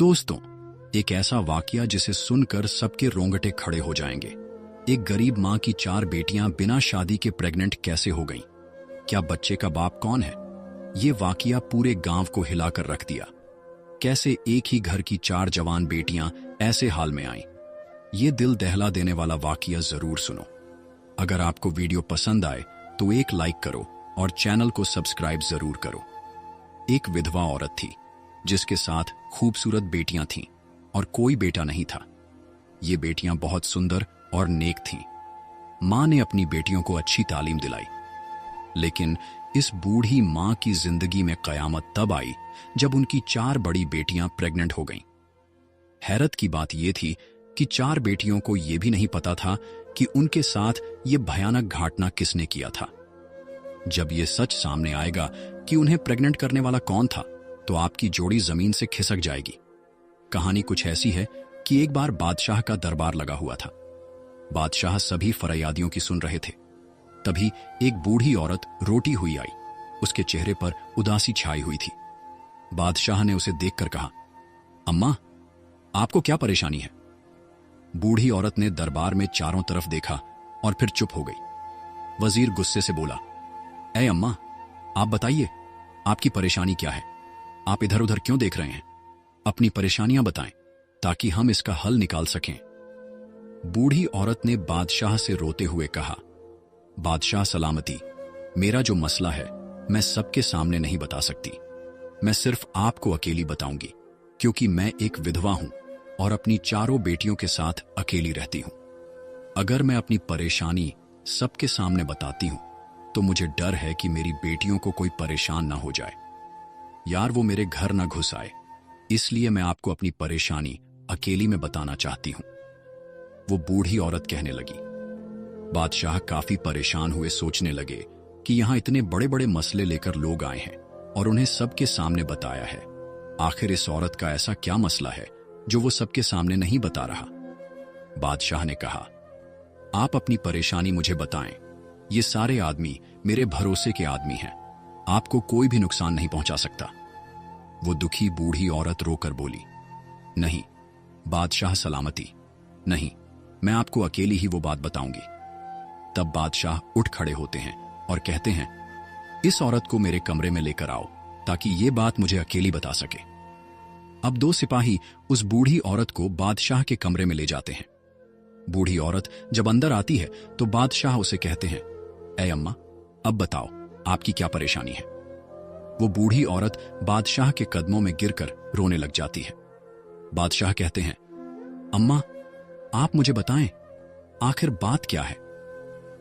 दोस्तों, एक ऐसा वाकया जिसे सुनकर सबके रोंगटे खड़े हो जाएंगे। एक गरीब मां की 4 बेटियां बिना शादी के प्रेग्नेंट कैसे हो गईं? क्या बच्चे का बाप कौन है? ये वाकया पूरे गांव को हिलाकर रख दिया। कैसे एक ही घर की 4 जवान बेटियां ऐसे हाल में आईं? ये दिल दहला देने वाला वाकया जरूर सुनो। अगर आपको वीडियो पसंद आए तो एक लाइक करो और चैनल को सब्सक्राइब जरूर करो। एक विधवा औरत थी जिसके साथ खूबसूरत बेटियां थीं और कोई बेटा नहीं था। ये बेटियां बहुत सुंदर और नेक थीं। मां ने अपनी बेटियों को अच्छी तालीम दिलाई, लेकिन इस बूढ़ी मां की जिंदगी में कयामत तब आई जब उनकी 4 बड़ी बेटियां प्रेग्नेंट हो गईं। हैरत की बात यह थी कि 4 बेटियों को यह भी नहीं पता था कि उनके साथ ये भयानक घटना किसने किया था। जब यह सच सामने आएगा कि उन्हें प्रेग्नेंट करने वाला कौन था, तो आपकी जोड़ी जमीन से खिसक जाएगी। कहानी कुछ ऐसी है कि एक बार बादशाह का दरबार लगा हुआ था। बादशाह सभी फरियादियों की सुन रहे थे। तभी एक बूढ़ी औरत रोटी हुई आई। उसके चेहरे पर उदासी छाई हुई थी। बादशाह ने उसे देखकर कहा, अम्मा, आपको क्या परेशानी है? बूढ़ी औरत ने दरबार में चारों तरफ देखा और फिर चुप हो गई। वजीर गुस्से से बोला, ऐ अम्मा, आप बताइए, आपकी परेशानी क्या है? आप इधर उधर क्यों देख रहे हैं? अपनी परेशानियां बताएं ताकि हम इसका हल निकाल सकें। बूढ़ी औरत ने बादशाह से रोते हुए कहा, बादशाह सलामती, मेरा जो मसला है मैं सबके सामने नहीं बता सकती। मैं सिर्फ आपको अकेली बताऊंगी, क्योंकि मैं एक विधवा हूं और अपनी 4 बेटियों के साथ अकेली रहती हूं। अगर मैं अपनी परेशानी सबके सामने बताती हूं तो मुझे डर है कि मेरी बेटियों को कोई परेशान ना हो जाए, यार वो मेरे घर ना घुस आए। इसलिए मैं आपको अपनी परेशानी अकेली में बताना चाहती हूं। वो बूढ़ी औरत कहने लगी। बादशाह काफी परेशान हुए, सोचने लगे कि यहां इतने बड़े बड़े मसले लेकर लोग आए हैं और उन्हें सबके सामने बताया है। आखिर इस औरत का ऐसा क्या मसला है जो वो सबके सामने नहीं बता रहा? बादशाह ने कहा, आप अपनी परेशानी मुझे बताएं। ये सारे आदमी मेरे भरोसे के आदमी हैं। आपको कोई भी नुकसान नहीं पहुंचा सकता। वो दुखी बूढ़ी औरत रोकर बोली, नहीं बादशाह सलामती, नहीं, मैं आपको अकेली ही वो बात बताऊंगी। तब बादशाह उठ खड़े होते हैं और कहते हैं, इस औरत को मेरे कमरे में लेकर आओ ताकि ये बात मुझे अकेली बता सके। अब 2 सिपाही उस बूढ़ी औरत को बादशाह के कमरे में ले जाते हैं। बूढ़ी औरत जब अंदर आती है तो बादशाह उसे कहते हैं, ऐ अम्मा, अब बताओ आपकी क्या परेशानी है? वो बूढ़ी औरत बादशाह के कदमों में गिरकर रोने लग जाती है। बादशाह कहते हैं, अम्मा, आप मुझे बताएं, आखिर बात क्या है?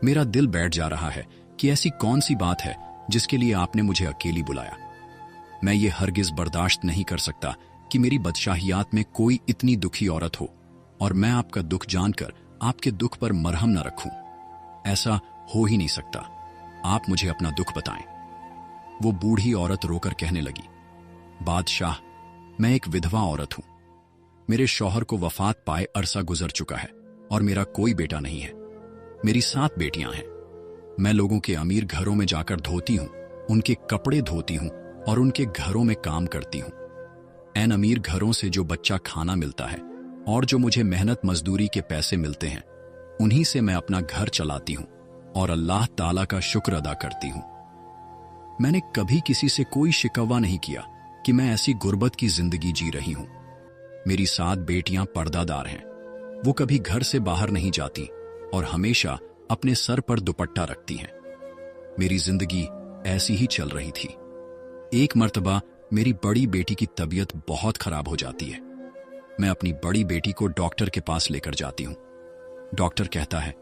मेरा दिल बैठ जा रहा है कि ऐसी कौन सी बात है जिसके लिए आपने मुझे अकेली बुलाया। मैं ये हरगिज बर्दाश्त नहीं कर सकता कि मेरी बदशाहियात में कोई इतनी दुखी औरत हो और मैं आपका दुख जानकर आपके दुख पर मरहम न रखूं। ऐसा हो ही नहीं सकता। आप मुझे अपना दुख बताएं। वो बूढ़ी औरत रोकर कहने लगी, बादशाह, मैं एक विधवा औरत हूं। मेरे शौहर को वफात पाए अरसा गुजर चुका है और मेरा कोई बेटा नहीं है। मेरी 7 बेटियां हैं। मैं लोगों के अमीर घरों में जाकर धोती हूं, उनके कपड़े धोती हूं और उनके घरों में काम करती हूं। ऐन अमीर घरों से जो बच्चा खाना मिलता है और जो मुझे मेहनत मजदूरी के पैसे मिलते हैं, उन्हीं से मैं अपना घर चलाती हूं और अल्लाह ताला का शुक्र अदा करती हूं। मैंने कभी किसी से कोई शिकवा नहीं किया कि मैं ऐसी गुर्बत की जिंदगी जी रही हूं। मेरी 7 बेटियां पर्दादार हैं। वो कभी घर से बाहर नहीं जाती और हमेशा अपने सर पर दुपट्टा रखती हैं। मेरी जिंदगी ऐसी ही चल रही थी। एक मर्तबा मेरी बड़ी बेटी की तबीयत बहुत खराब हो जाती है। मैं अपनी बड़ी बेटी को डॉक्टर के पास लेकर जाती हूं। डॉक्टर कहता है,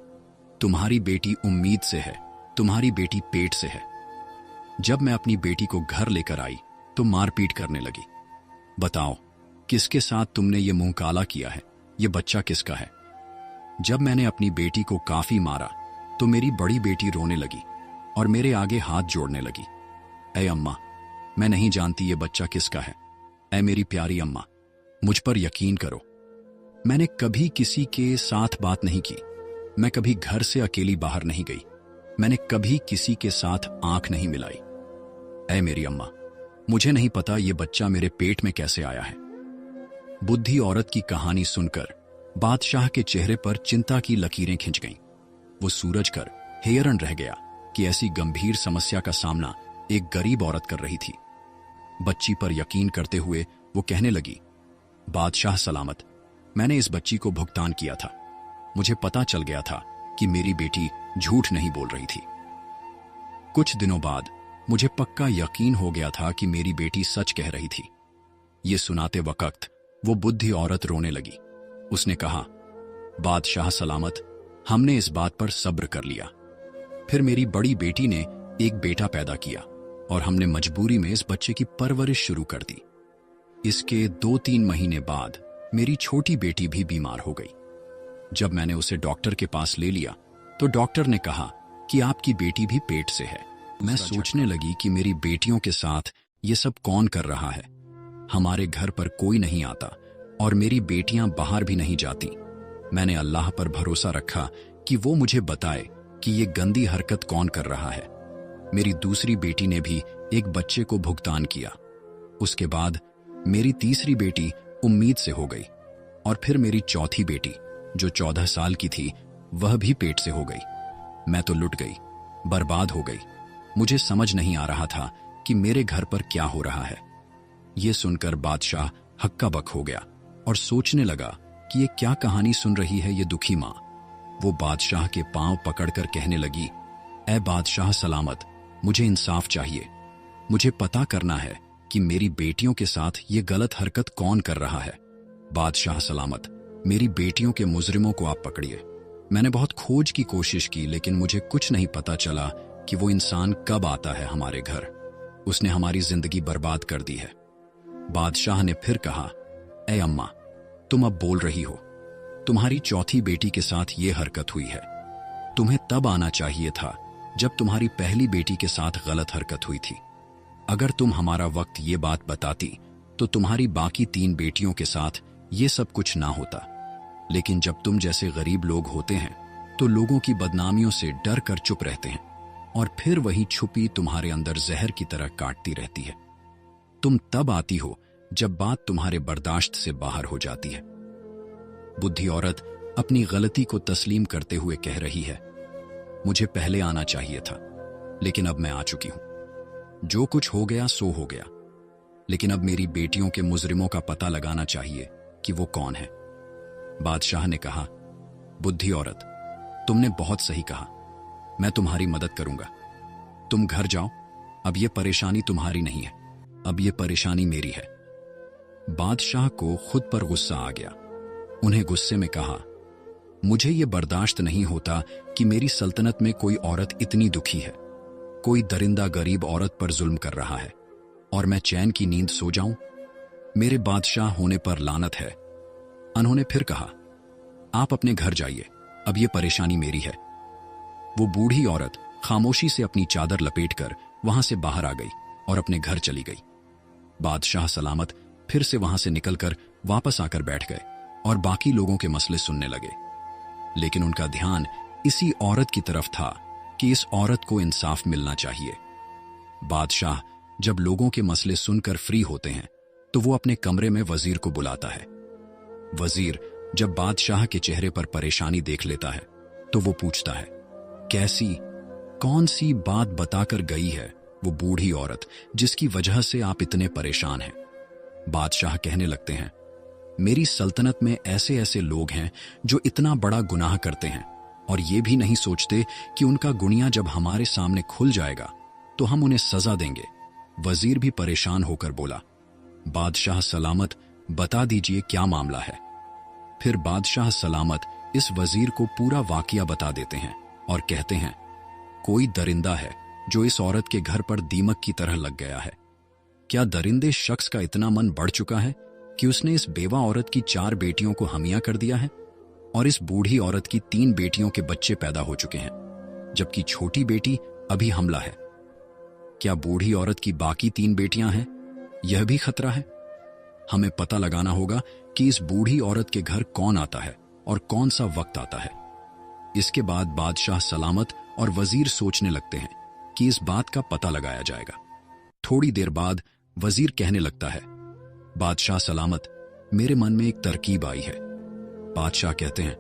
तुम्हारी बेटी उम्मीद से है, तुम्हारी बेटी पेट से है। जब मैं अपनी बेटी को घर लेकर आई तो मारपीट करने लगी। बताओ, किसके साथ तुमने ये मुंह काला किया है? ये बच्चा किसका है? जब मैंने अपनी बेटी को काफी मारा तो मेरी बड़ी बेटी रोने लगी और मेरे आगे हाथ जोड़ने लगी। ऐ अम्मा, मैं नहीं जानती ये बच्चा किसका है। ऐ मेरी प्यारी अम्मा, मुझ पर यकीन करो। मैंने कभी किसी के साथ बात नहीं की। मैं कभी घर से अकेली बाहर नहीं गई। मैंने कभी किसी के साथ आंख नहीं मिलाई। ऐ मेरी अम्मा, मुझे नहीं पता ये बच्चा मेरे पेट में कैसे आया है। बुद्धि औरत की कहानी सुनकर बादशाह के चेहरे पर चिंता की लकीरें खिंच गईं। वो सूरज कर हैरान रह गया कि ऐसी गंभीर समस्या का सामना एक गरीब औरत कर रही थी। बच्ची पर यकीन करते हुए वो कहने लगी, बादशाह सलामत, मैंने इस बच्ची को भुगतान किया था। मुझे पता चल गया था कि मेरी बेटी झूठ नहीं बोल रही थी। कुछ दिनों बाद मुझे पक्का यकीन हो गया था कि मेरी बेटी सच कह रही थी। ये सुनाते वक्त वो बुद्धि औरत रोने लगी। उसने कहा, बादशाह सलामत, हमने इस बात पर सब्र कर लिया। फिर मेरी बड़ी बेटी ने एक बेटा पैदा किया और हमने मजबूरी में इस बच्चे की परवरिश शुरू कर दी। इसके 2-3 महीने बाद मेरी छोटी बेटी भी बीमार हो गई। जब मैंने उसे डॉक्टर के पास ले लिया तो डॉक्टर ने कहा कि आपकी बेटी भी पेट से है। मैं सोचने लगी कि मेरी बेटियों के साथ ये सब कौन कर रहा है। हमारे घर पर कोई नहीं आता और मेरी बेटियां बाहर भी नहीं जाती। मैंने अल्लाह पर भरोसा रखा कि वो मुझे बताए कि ये गंदी हरकत कौन कर रहा है। मेरी दूसरी बेटी ने भी एक बच्चे को भुगतान किया। उसके बाद मेरी तीसरी बेटी उम्मीद से हो गई और फिर मेरी चौथी बेटी जो 14 साल की थी वह भी पेट से हो गई। मैं तो लुट गई, बर्बाद हो गई। मुझे समझ नहीं आ रहा था कि मेरे घर पर क्या हो रहा है। ये सुनकर बादशाह हक्का बक हो गया और सोचने लगा कि ये क्या कहानी सुन रही है ये दुखी माँ। वो बादशाह के पांव पकड़कर कहने लगी, ऐ बादशाह सलामत, मुझे इंसाफ चाहिए। मुझे पता करना है कि मेरी बेटियों के साथ ये गलत हरकत कौन कर रहा है। बादशाह सलामत, मेरी बेटियों के मुजरिमों को आप पकड़िए। मैंने बहुत खोज की कोशिश की लेकिन मुझे कुछ नहीं पता चला कि वो इंसान कब आता है हमारे घर। उसने हमारी जिंदगी बर्बाद कर दी है। बादशाह ने फिर कहा, ऐ अम्मा, तुम अब बोल रही हो। तुम्हारी चौथी बेटी के साथ ये हरकत हुई है। तुम्हें तब आना चाहिए था जब तुम्हारी पहली बेटी के साथ गलत हरकत हुई थी। अगर तुम हमारा वक्त ये बात बताती तो तुम्हारी बाकी 3 बेटियों के साथ ये सब कुछ ना होता। लेकिन जब तुम जैसे गरीब लोग होते हैं तो लोगों की बदनामियों से डर कर चुप रहते हैं और फिर वही छुपी तुम्हारे अंदर जहर की तरह काटती रहती है। तुम तब आती हो जब बात तुम्हारे बर्दाश्त से बाहर हो जाती है। बुद्धि औरत अपनी गलती को तस्लीम करते हुए कह रही है, मुझे पहले आना चाहिए था लेकिन अब मैं आ चुकी हूं। जो कुछ हो गया सो हो गया, लेकिन अब मेरी बेटियों के मुजरिमों का पता लगाना चाहिए कि वो कौन है। बादशाह ने कहा, बुद्धि औरत, तुमने बहुत सही कहा, मैं तुम्हारी मदद करूंगा। तुम घर जाओ, अब ये परेशानी तुम्हारी नहीं है, अब ये परेशानी मेरी है। बादशाह को खुद पर गुस्सा आ गया। उन्हें गुस्से में कहा, मुझे ये बर्दाश्त नहीं होता कि मेरी सल्तनत में कोई औरत इतनी दुखी है। कोई दरिंदा गरीब औरत पर जुल्म कर रहा है और मैं चैन की नींद सो जाऊं। मेरे बादशाह होने पर लानत है। उन्होंने फिर कहा, आप अपने घर जाइए, अब ये परेशानी मेरी है। वो बूढ़ी औरत खामोशी से अपनी चादर लपेटकर वहां से बाहर आ गई और अपने घर चली गई। बादशाह सलामत फिर से वहां से निकलकर वापस आकर बैठ गए और बाकी लोगों के मसले सुनने लगे। लेकिन उनका ध्यान इसी औरत की तरफ था कि इस औरत को इंसाफ मिलना चाहिए। बादशाह जब लोगों के मसले सुनकर फ्री होते हैं तो वो अपने कमरे में वजीर को बुलाता है। वजीर जब बादशाह के चेहरे पर परेशानी देख लेता है तो वो पूछता है, कैसी कौन सी बात बताकर गई है वो बूढ़ी औरत जिसकी वजह से आप इतने परेशान हैं। बादशाह कहने लगते हैं, मेरी सल्तनत में ऐसे ऐसे लोग हैं जो इतना बड़ा गुनाह करते हैं और ये भी नहीं सोचते कि उनका गुनिया जब हमारे सामने खुल जाएगा तो हम उन्हें सजा देंगे। वजीर भी परेशान होकर बोला, बादशाह सलामत, बता दीजिए क्या मामला है। फिर बादशाह सलामत इस वजीर को पूरा वाकया बता देते हैं और कहते हैं, कोई दरिंदा है जो इस औरत के घर पर दीमक की तरह लग गया है। क्या दरिंदे शख्स का इतना मन बढ़ चुका है कि उसने इस बेवा औरत की 4 बेटियों को हमिया कर दिया है और इस बूढ़ी औरत की 3 बेटियों के बच्चे पैदा हो चुके हैं, जबकि छोटी बेटी अभी हमला है। क्या बूढ़ी औरत की बाकी 3 बेटियां हैं? यह भी खतरा है। हमें पता लगाना होगा कि इस बूढ़ी औरत के घर कौन आता है और कौन सा वक्त आता है। इसके बाद बादशाह सलामत और वजीर सोचने लगते हैं कि इस बात का पता लगाया जाएगा। थोड़ी देर बाद वजीर कहने लगता है, बादशाह सलामत, मेरे मन में एक तरकीब आई है। बादशाह कहते हैं,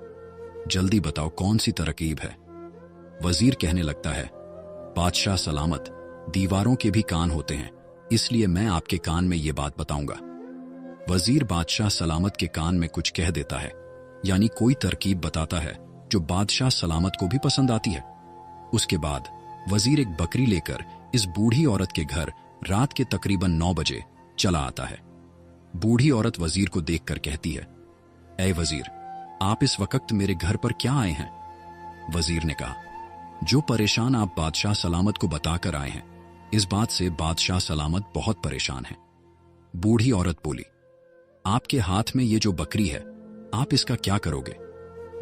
जल्दी बताओ कौन सी तरकीब है। वजीर कहने लगता है, बादशाह सलामत, दीवारों के भी कान होते हैं, इसलिए मैं आपके कान में ये बात बताऊंगा। वजीर बादशाह सलामत के कान में कुछ कह देता है, यानी कोई तरकीब बताता है जो बादशाह सलामत को भी पसंद आती है। उसके बाद वजीर एक बकरी लेकर इस बूढ़ी औरत के घर रात के तकरीबन 9 बजे चला आता है। बूढ़ी औरत वजीर को देखकर कहती है, ऐ वजीर, आप इस वक्त मेरे घर पर क्या आए हैं? वजीर ने कहा, जो परेशान आप बादशाह सलामत को बताकर आए हैं, इस बात से बादशाह सलामत बहुत परेशान है। बूढ़ी औरत बोली, आपके हाथ में ये जो बकरी है, आप इसका क्या करोगे?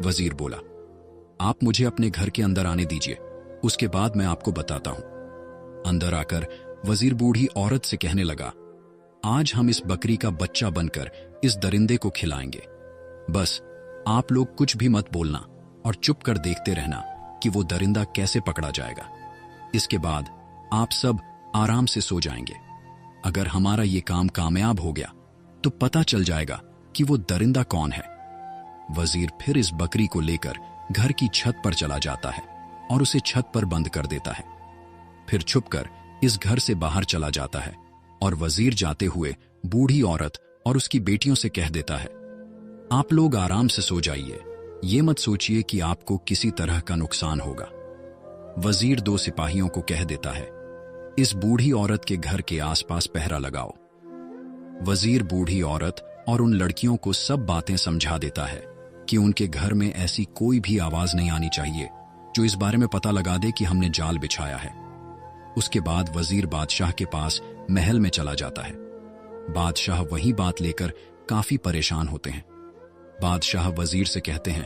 वजीर बोला, आप मुझे अपने घर के अंदर आने दीजिए, उसके बाद मैं आपको बताता हूं। अंदर आकर वजीर बूढ़ी औरत से कहने लगा, आज हम इस बकरी का बच्चा बनकर इस दरिंदे को खिलाएंगे। बस आप लोग कुछ भी मत बोलना और चुप कर देखते रहना कि वो दरिंदा कैसे पकड़ा जाएगा। इसके बाद आप सब आराम से सो जाएंगे। अगर हमारा ये काम कामयाब हो गया तो पता चल जाएगा कि वो दरिंदा कौन है। वजीर फिर इस बकरी को लेकर घर की छत पर चला जाता है और उसे छत पर बंद कर देता है। फिर छुपकर इस घर से बाहर चला जाता है और वजीर जाते हुए बूढ़ी औरत और उसकी बेटियों से कह देता है, आप लोग आराम से सो जाइए, ये मत सोचिए कि आपको किसी तरह का नुकसान होगा। वजीर 2 सिपाहियों को कह देता है, इस बूढ़ी औरत के घर के आसपास पहरा लगाओ। वजीर बूढ़ी औरत और उन लड़कियों को सब बातें समझा देता है कि उनके घर में ऐसी कोई भी आवाज नहीं आनी चाहिए जो इस बारे में पता लगा दे कि हमने जाल बिछाया है। उसके बाद वजीर बादशाह के पास महल में चला जाता है। बादशाह वही बात लेकर काफी परेशान होते हैं। बादशाह वजीर से कहते हैं,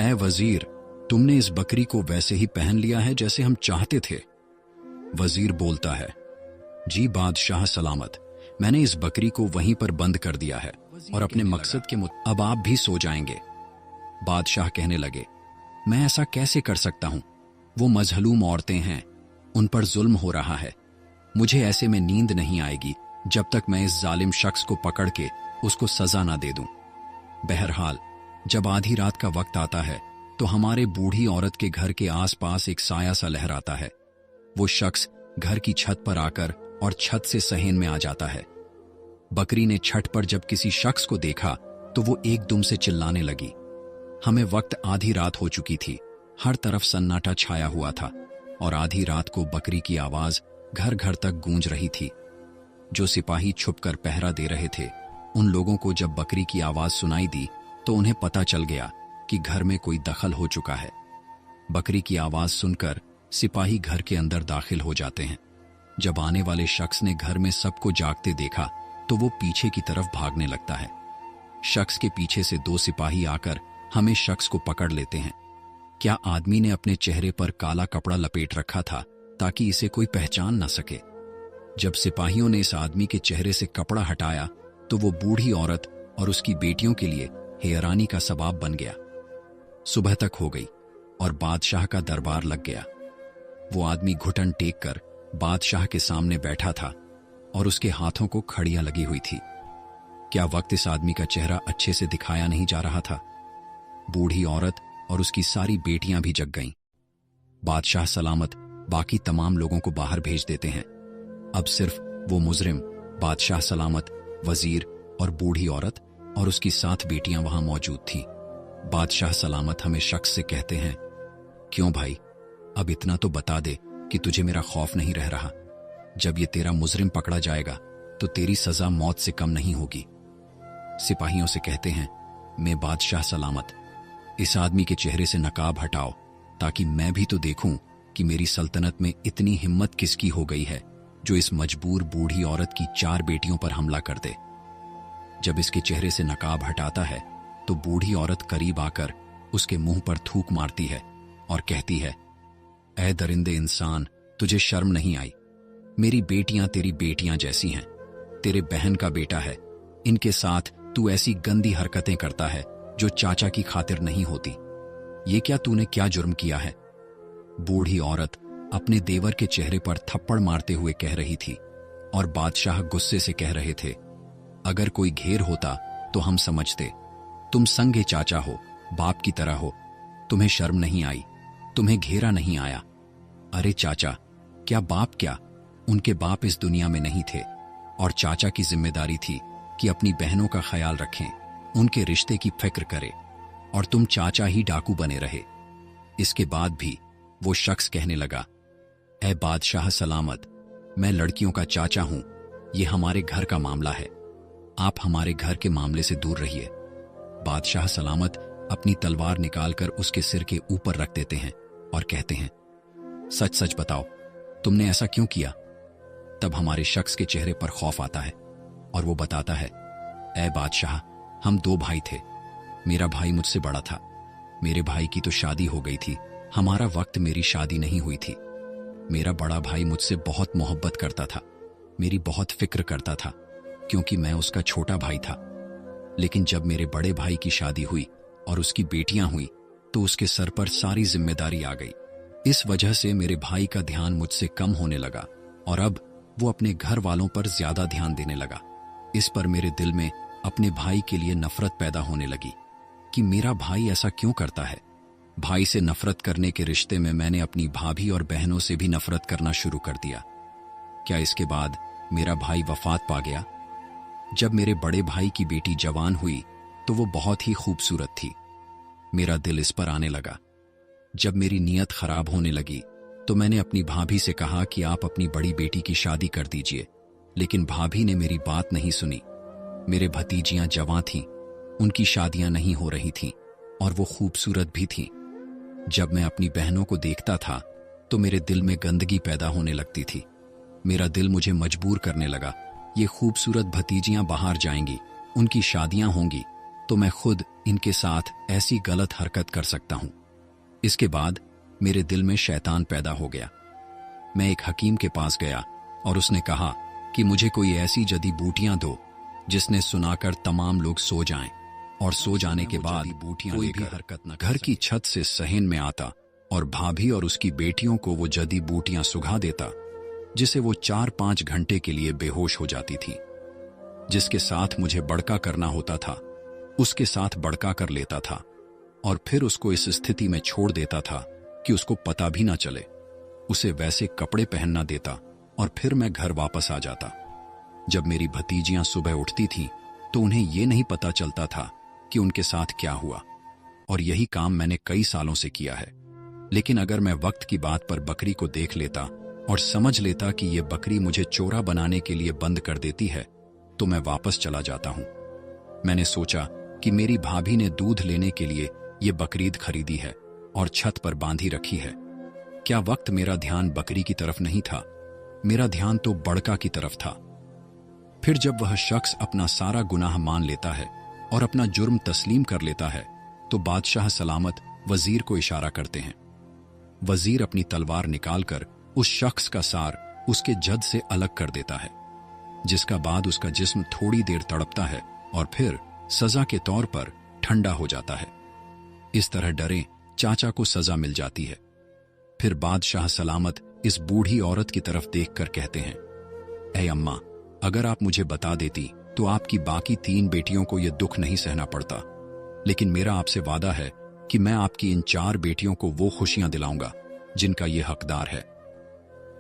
ऐ वजीर, तुमने इस बकरी को वैसे ही पहन लिया है जैसे हम चाहते थे। वजीर बोलता है, जी बादशाह सलामत, मैंने इस बकरी को वहीं पर बंद कर दिया है और अपने मकसद के अब आप भी सो जाएंगे। बादशाह कहने लगे, मैं ऐसा कैसे कर सकता हूं? वो मजलूम औरतें हैं, उन पर जुल्म हो रहा है। मुझे ऐसे में नींद नहीं आएगी जब तक मैं इस जालिम शख्स को पकड़ के उसको सजा ना दे दूं। बहरहाल जब आधी रात का वक्त आता है तो हमारे बूढ़ी औरत के घर के आसपास एक साया सा लहराता है। वो शख्स घर की छत पर आकर और छत से सहन में आ जाता है। बकरी ने छत पर जब किसी शख्स को देखा तो वो एकदम से चिल्लाने लगी। हमें वक्त आधी रात हो चुकी थी, हर तरफ सन्नाटा छाया हुआ था और आधी रात को बकरी की आवाज घर घर तक गूंज रही थी। जो सिपाही छुपकर पहरा दे रहे थे, उन लोगों को जब बकरी की आवाज सुनाई दी तो उन्हें पता चल गया कि घर में कोई दखल हो चुका है। बकरी की आवाज सुनकर सिपाही घर के अंदर दाखिल हो जाते हैं। जब आने वाले शख्स ने घर में सबको जागते देखा तो वो पीछे की तरफ भागने लगता है। शख्स के पीछे से 2 सिपाही आकर हमें शख्स को पकड़ लेते हैं। क्या आदमी ने अपने चेहरे पर काला कपड़ा लपेट रखा था ताकि इसे कोई पहचान न सके? जब सिपाहियों ने इस आदमी के चेहरे से कपड़ा हटाया तो वो बूढ़ी औरत और उसकी बेटियों के लिए हैरानी का सबब बन गया। सुबह तक हो गई और बादशाह का दरबार लग गया। वो आदमी घुटन टेक कर बादशाह के सामने बैठा था और उसके हाथों को खड़ियां लगी हुई थी। क्या वक्त इस आदमी का चेहरा अच्छे से दिखाया नहीं जा रहा था? बूढ़ी औरत और उसकी सारी बेटियां भी जग गईं। बादशाह सलामत बाकी तमाम लोगों को बाहर भेज देते हैं। अब सिर्फ वो मुजरिम, बादशाह सलामत, वजीर और बूढ़ी औरत और उसकी 7 बेटियां वहां मौजूद थीं। बादशाह सलामत हमें शख्स से कहते हैं, क्यों भाई, अब इतना तो बता दे कि तुझे मेरा खौफ नहीं रह रहा। जब ये तेरा मुजरिम पकड़ा जाएगा तो तेरी सजा मौत से कम नहीं होगी। सिपाहियों से कहते हैं, मैं बादशाह सलामत, इस आदमी के चेहरे से नकाब हटाओ ताकि मैं भी तो देखूं कि मेरी सल्तनत में इतनी हिम्मत किसकी हो गई है जो इस मजबूर बूढ़ी औरत की 4 बेटियों पर हमला कर दे। जब इसके चेहरे से नकाब हटाता है तो बूढ़ी औरत करीब आकर उसके मुंह पर थूक मारती है और कहती है, ऐ दरिंदे इंसान, तुझे शर्म नहीं आई? मेरी बेटियां तेरी बेटियां जैसी हैं, तेरे बहन का बेटा है, इनके साथ तू ऐसी गंदी हरकतें करता है जो चाचा की खातिर नहीं होती। ये क्या तूने क्या जुर्म किया है? बूढ़ी औरत अपने देवर के चेहरे पर थप्पड़ मारते हुए कह रही थी और बादशाह गुस्से से कह रहे थे, अगर कोई घेर होता तो हम समझते तुम संगे चाचा हो, बाप की तरह हो, तुम्हें शर्म नहीं आई, तुम्हें घेरा नहीं आया। अरे चाचा, क्या बाप क्या, उनके बाप इस दुनिया में नहीं थे और चाचा की जिम्मेदारी थी कि अपनी बहनों का ख्याल रखें, उनके रिश्ते की फिक्र करे, और तुम चाचा ही डाकू बने रहे। इसके बाद भी वो शख्स कहने लगा, ए बादशाह सलामत, मैं लड़कियों का चाचा हूं, ये हमारे घर का मामला है, आप हमारे घर के मामले से दूर रहिए। बादशाह सलामत अपनी तलवार निकालकर उसके सिर के ऊपर रख देते हैं और कहते हैं, सच सच बताओ, तुमने ऐसा क्यों किया? तब हमारे शख्स के चेहरे पर खौफ आता है और वो बताता है, ए बादशाह, हम 2 भाई थे, मेरा भाई मुझसे बड़ा था, मेरे भाई की तो शादी हो गई थी, हमारा वक्त मेरी शादी नहीं हुई थी। मेरा बड़ा भाई मुझसे बहुत मोहब्बत करता था, मेरी बहुत फिक्र करता था, क्योंकि मैं उसका छोटा भाई था। लेकिन जब मेरे बड़े भाई की शादी हुई और उसकी बेटियां हुई तो उसके सर पर सारी जिम्मेदारी आ गई। इस वजह से मेरे भाई का ध्यान मुझसे कम होने लगा और अब वो अपने घर वालों पर ज्यादा ध्यान देने लगा। इस पर मेरे दिल में अपने भाई के लिए नफरत पैदा होने लगी कि मेरा भाई ऐसा क्यों करता है। भाई से नफरत करने के रिश्ते में मैंने अपनी भाभी और बहनों से भी नफरत करना शुरू कर दिया। क्या इसके बाद मेरा भाई वफात पा गया? जब मेरे बड़े भाई की बेटी जवान हुई तो वो बहुत ही खूबसूरत थी। मेरा दिल इस पर आने लगा। जब मेरी नीयत खराब होने लगी तो मैंने अपनी भाभी से कहा कि आप अपनी बड़ी बेटी की शादी कर दीजिए, लेकिन भाभी ने मेरी बात नहीं सुनी। मेरे भतीजियां जवां थीं, उनकी शादियां नहीं हो रही थीं और वो खूबसूरत भी थीं। जब मैं अपनी बहनों को देखता था तो मेरे दिल में गंदगी पैदा होने लगती थी। मेरा दिल मुझे मजबूर करने लगा, ये खूबसूरत भतीजियां बाहर जाएंगी, उनकी शादियां होंगी तो मैं खुद इनके साथ ऐसी गलत हरकत कर सकता हूं। इसके बाद मेरे दिल में शैतान पैदा हो गया। मैं एक हकीम के पास गया और उसने कहा कि मुझे कोई ऐसी जड़ी बूटियां दो जिसने सुनाकर तमाम लोग सो जाएं और सो जाने के बाद बूटियां कोई भी हरकत न घर की छत से सहन में आता और भाभी और उसकी बेटियों को वो जड़ी बूटियां सुघा देता, जिसे वो 4-5 घंटे के लिए बेहोश हो जाती थी। जिसके साथ मुझे बड़का करना होता था उसके साथ बड़का कर लेता था और फिर उसको इस स्थिति में छोड़ देता था कि उसको पता भी ना चले। उसे वैसे कपड़े पहनना देता और फिर मैं घर वापस आ जाता। जब मेरी भतीजियां सुबह उठती थीं तो उन्हें यह नहीं पता चलता था कि उनके साथ क्या हुआ, और यही काम मैंने कई सालों से किया है। लेकिन अगर मैं वक्त की बात पर बकरी को देख लेता और समझ लेता कि यह बकरी मुझे चोरा बनाने के लिए बंद कर देती है तो मैं वापस चला जाता हूं। मैंने सोचा कि मेरी भाभी ने दूध लेने के लिए यह बकरीद खरीदी है और छत पर बांधी रखी है। क्या वक्त मेरा ध्यान बकरी की तरफ नहीं था, मेरा ध्यान तो बड़का की तरफ था। फिर जब वह शख्स अपना सारा गुनाह मान लेता है और अपना जुर्म तस्लीम कर लेता है तो बादशाह सलामत वजीर को इशारा करते हैं। वजीर अपनी तलवार निकालकर उस शख्स का सार उसके जद से अलग कर देता है, जिसका बाद उसका जिस्म थोड़ी देर तड़पता है और फिर सजा के तौर पर ठंडा हो जाता है। इस तरह डरे चाचा को सजा मिल जाती है। फिर बादशाह सलामत इस बूढ़ी औरत की तरफ देखकर कहते हैं, ऐ अम्मा, अगर आप मुझे बता देती तो आपकी बाकी 3 बेटियों को यह दुख नहीं सहना पड़ता, लेकिन मेरा आपसे वादा है कि मैं आपकी इन 4 बेटियों को वो खुशियां दिलाऊंगा जिनका ये हकदार है।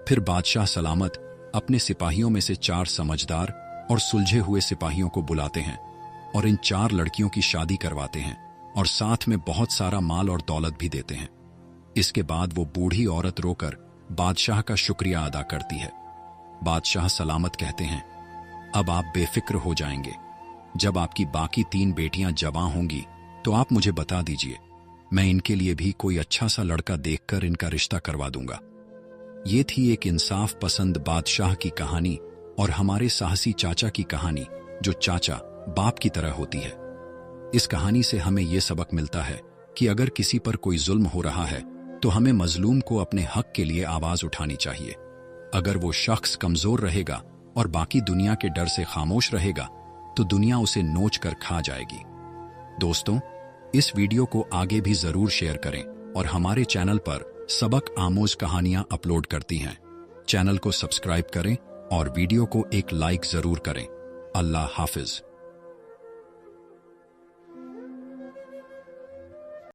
फिर बादशाह सलामत अपने सिपाहियों में से 4 समझदार और सुलझे हुए सिपाहियों को बुलाते हैं और इन 4 लड़कियों की शादी करवाते हैं और साथ में बहुत सारा माल और दौलत भी देते हैं। इसके बाद वो बूढ़ी औरत रोकर बादशाह का शुक्रिया अदा करती है। बादशाह सलामत कहते हैं, अब आप बेफिक्र हो जाएंगे। जब आपकी बाकी 3 बेटियां जवां होंगी तो आप मुझे बता दीजिए, मैं इनके लिए भी कोई अच्छा सा लड़का देखकर इनका रिश्ता करवा दूंगा। ये थी एक इंसाफ पसंद बादशाह की कहानी और हमारे साहसी चाचा की कहानी, जो चाचा बाप की तरह होती है। इस कहानी से हमें यह सबक मिलता है कि अगर किसी पर कोई जुल्म हो रहा है तो हमें मजलूम को अपने हक के लिए आवाज उठानी चाहिए। अगर वो शख्स कमजोर रहेगा और बाकी दुनिया के डर से खामोश रहेगा तो दुनिया उसे नोच कर खा जाएगी। दोस्तों, इस वीडियो को आगे भी जरूर शेयर करें और हमारे चैनल पर सबक आमोज कहानियां अपलोड करती हैं। चैनल को सब्सक्राइब करें और वीडियो को एक लाइक जरूर करें। अल्लाह हाफिज।